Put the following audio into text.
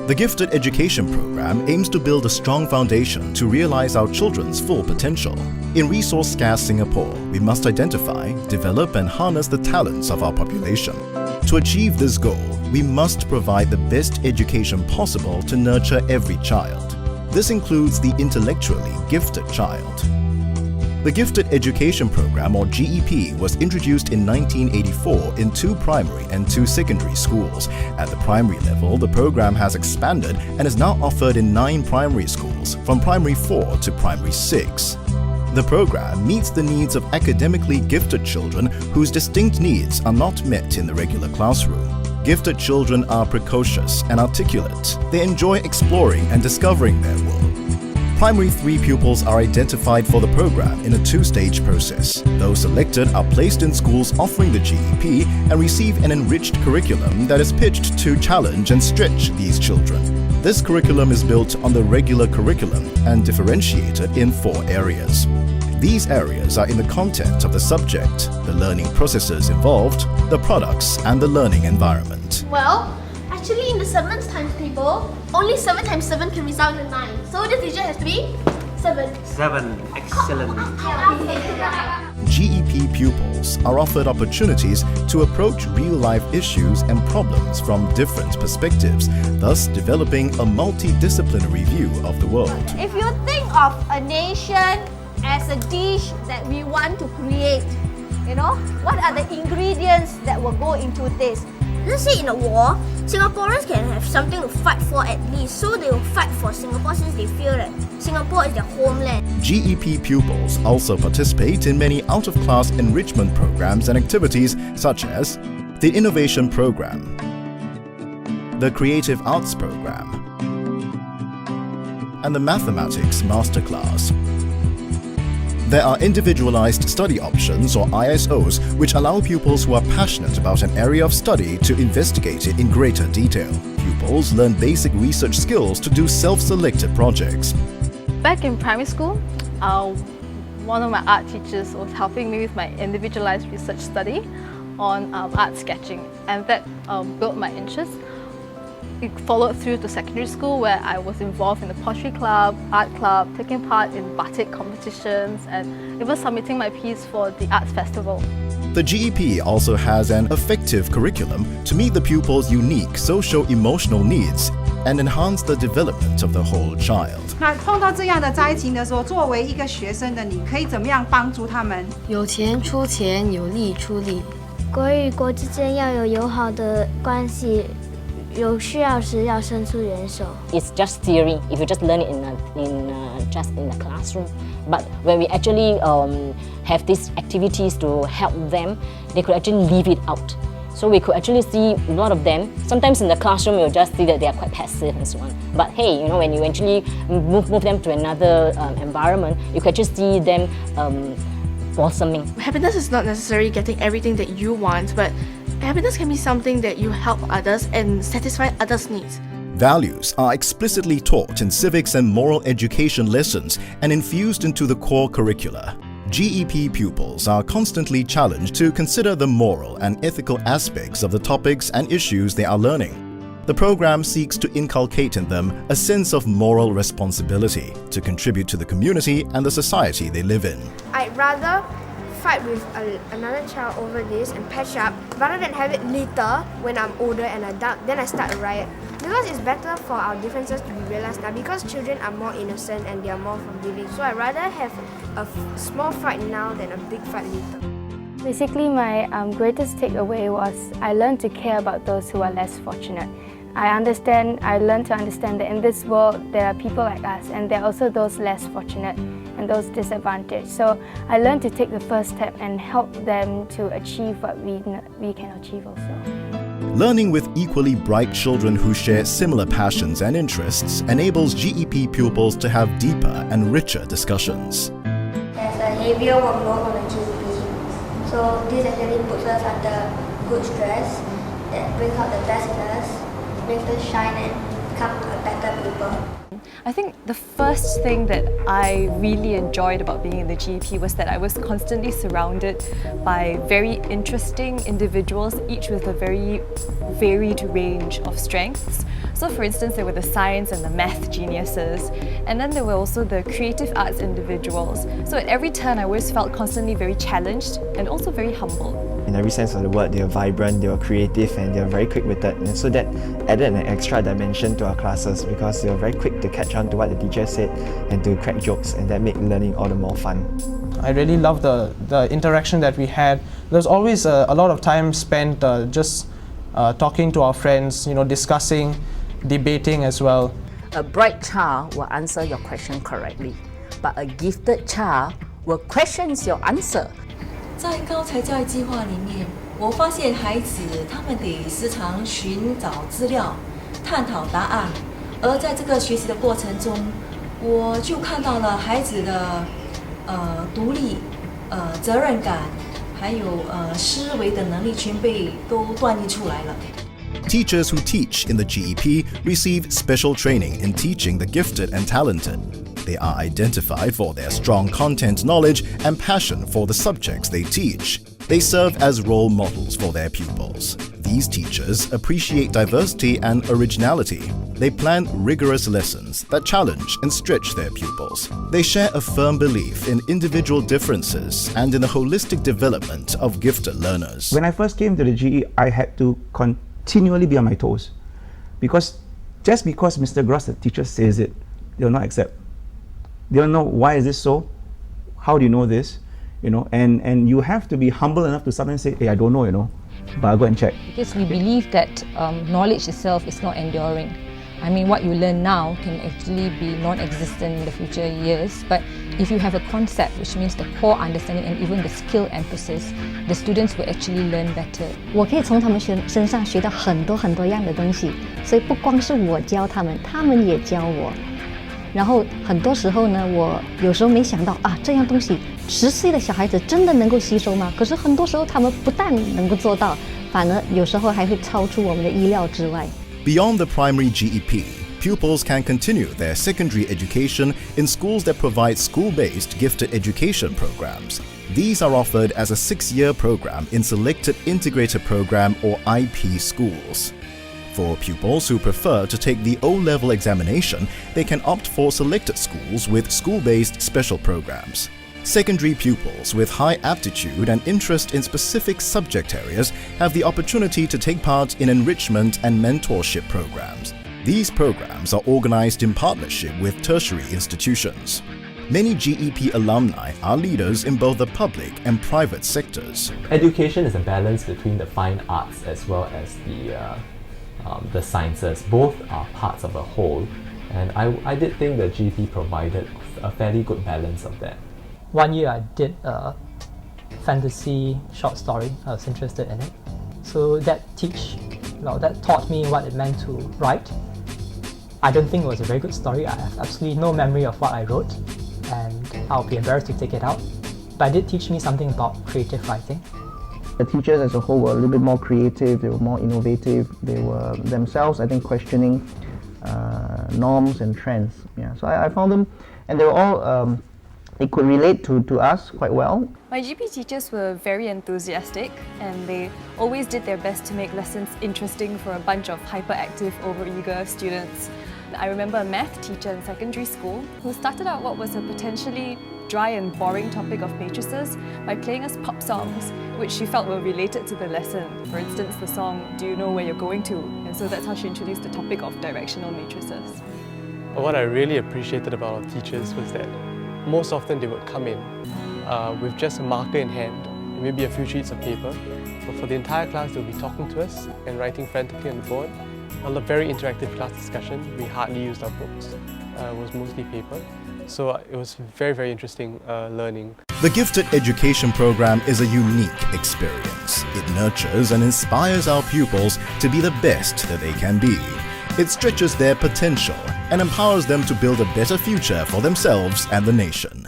The Gifted Education Program aims to build a strong foundation to realize our children's full potential. In resource-scarce Singapore, we must identify, develop and harness the talents of our population. To achieve this goal, we must provide the best education possible to nurture every child. This includes the intellectually gifted child. The Gifted Education Program, or GEP, was introduced in 1984 in 2 primary and 2 secondary schools. At the primary level, the program has expanded and is now offered in 9 primary schools, from primary 4 to primary 6. The program meets the needs of academically gifted children whose distinct needs are not met in the regular classroom. Gifted children are precocious and articulate. They enjoy exploring and discovering their world. Primary 3 pupils are identified for the program in a 2-stage process. Those selected are placed in schools offering the GEP and receive an enriched curriculum that is pitched to challenge and stretch these children. This curriculum is built on the regular curriculum and differentiated in 4 areas. These areas are in the content of the subject, the learning processes involved, the products and the learning environment. Well, actually in the 7 times table, only 7 times 7 can result in 9. So the digit has to be 7. 7. Excellent. GEP pupils are offered opportunities to approach real-life issues and problems from different perspectives, thus developing a multidisciplinary view of the world. If you think of a nation as a dish that we want to create, what are the ingredients that will go into this? Let's say in a war, Singaporeans can have something to fight for at least, so they will fight for Singapore since they feel that Singapore is their homeland. GEP pupils also participate in many out-of-class enrichment programs and activities such as the Innovation Program, the Creative Arts Program, and the Mathematics Masterclass. There are individualized study options, or ISOs, which allow pupils who are passionate about an area of study to investigate it in greater detail. Pupils learn basic research skills to do self-selected projects. Back in primary school, one of my art teachers was helping me with my individualized research study on art sketching, and that built my interest. It followed through to secondary school, where I was involved in the pottery club, art club, taking part in batik competitions and even submitting my piece for the arts festival. The GEP also has an effective curriculum to meet the pupils' unique socio-emotional needs and enhance the development of the whole child. 那碰到这样的灾情的时候，作为一个学生的你，可以怎么样帮助他们？有钱出钱，有力出力。国与国之间要有友好的关系。有需要时要伸出援手。 It's just theory if you just learn it just in the classroom. But when we actually have these activities to help them, they could actually leave it out. So we could actually see a lot of them. Sometimes in the classroom, you'll just see that they are quite passive and so on. But hey, when you actually move them to another environment, you can just see them blossoming. Happiness is not necessarily getting everything that you want, but happiness can be something that you help others and satisfy others' needs. Values are explicitly taught in civics and moral education lessons and infused into the core curricula. GEP pupils are constantly challenged to consider the moral and ethical aspects of the topics and issues they are learning. The program seeks to inculcate in them a sense of moral responsibility to contribute to the community and the society they live in. I'd rather fight with another child over this and patch up rather than have it later when I'm older and adult, then I start a riot. Because it's better for our differences to be realized now, because children are more innocent and they are more forgiving. So I'd rather have a small fight now than a big fight later. Basically, my greatest takeaway was I learned to care about those who are less fortunate. I learned to understand that in this world there are people like us, and there are also those less fortunate and those disadvantaged. So I learned to take the first step and help them to achieve what we can achieve also. Learning with equally bright children who share similar passions and interests enables GEP pupils to have deeper and richer discussions. There's a heavier workload on the GEP, so this actually puts us under good stress that brings out the best in us, makes us shine and become a better people. I think the first thing that I really enjoyed about being in the GEP was that I was constantly surrounded by very interesting individuals, each with a very varied range of strengths. So for instance, there were the science and the math geniuses, and then there were also the creative arts individuals. So at every turn, I always felt constantly very challenged and also very humble. In every sense of the word, they were vibrant, they were creative, and they were very quick-witted. And so that added an extra dimension to our classes because they were very quick to catch on to what the teacher said and to crack jokes, and that made learning all the more fun. I really loved the interaction that we had. There was always a lot of time spent just talking to our friends, discussing, debating as well. A bright child will answer your question correctly, but a gifted child will question your answer. 在高才教育计划里面，我发现孩子他们得时常寻找资料、探讨答案，而在这个学习的过程中，我就看到了孩子的独立、责任感，还有思维的能力全被都锻炼出来了。 Teachers who teach in the GEP receive special training in teaching the gifted and talented. They are identified for their strong content knowledge and passion for the subjects they teach. They serve as role models for their pupils. These teachers appreciate diversity and originality. They plan rigorous lessons that challenge and stretch their pupils. They share a firm belief in individual differences and in the holistic development of gifted learners. When I first came to the GE, I had to continually be on my toes, because just because Mr. Gross, the teacher, says it, they will not accept. They don't know why is this so, how do you know this, and you have to be humble enough to sometimes say, hey, I don't know, but I'll go and check. Because we believe that knowledge itself is not enduring. I mean, what you learn now can actually be non-existent in the future years, but if you have a concept, which means the core understanding and even the skill emphasis, the students will actually learn better. 我可以从他们身上学到很多样的东西，所以不光是我教他们，他们也教我。然后很多时候呢，我有时候没想到啊，这样东西10岁的小孩子真的能够吸收吗？可是很多时候他们不但能够做到，反而有时候还会超出我们的意料之外。Beyond the primary GEP, pupils can continue their secondary education in schools that provide school-based gifted education programs. These are offered as a 6-year program in selected integrated program or IP schools. For pupils who prefer to take the O-level examination, they can opt for selected schools with school-based special programs. Secondary pupils with high aptitude and interest in specific subject areas have the opportunity to take part in enrichment and mentorship programs. These programs are organized in partnership with tertiary institutions. Many GEP alumni are leaders in both the public and private sectors. Education is a balance between the fine arts as well as the sciences. Both are parts of a whole, and I did think that GEP provided a fairly good balance of that. One year I did a fantasy short story. I was interested in it, so that taught me what it meant to write. I don't think it was a very good story. I have absolutely no memory of what I wrote, and I'll be embarrassed to take it out. But it did teach me something about creative writing. The teachers as a whole were a little bit more creative, they were more innovative, they were themselves, I think, questioning norms and trends. Yeah, so I found them, and they were all, they could relate to us quite well. My GP teachers were very enthusiastic, and they always did their best to make lessons interesting for a bunch of hyperactive, overeager students. I remember a math teacher in secondary school who started out what was a potentially dry and boring topic of matrices by playing us pop songs which she felt were related to the lesson. For instance, the song "Do You Know Where You're Going To?" And so that's how she introduced the topic of directional matrices. What I really appreciated about our teachers was that most often they would come in with just a marker in hand, maybe a few sheets of paper, but for the entire class they'll be talking to us and writing frantically on the board. A very interactive class discussion. We hardly used our books. It was mostly paper. So it was very interesting learning. The Gifted Education Program is a unique experience. It nurtures and inspires our pupils to be the best that they can be. It stretches their potential and empowers them to build a better future for themselves and the nation.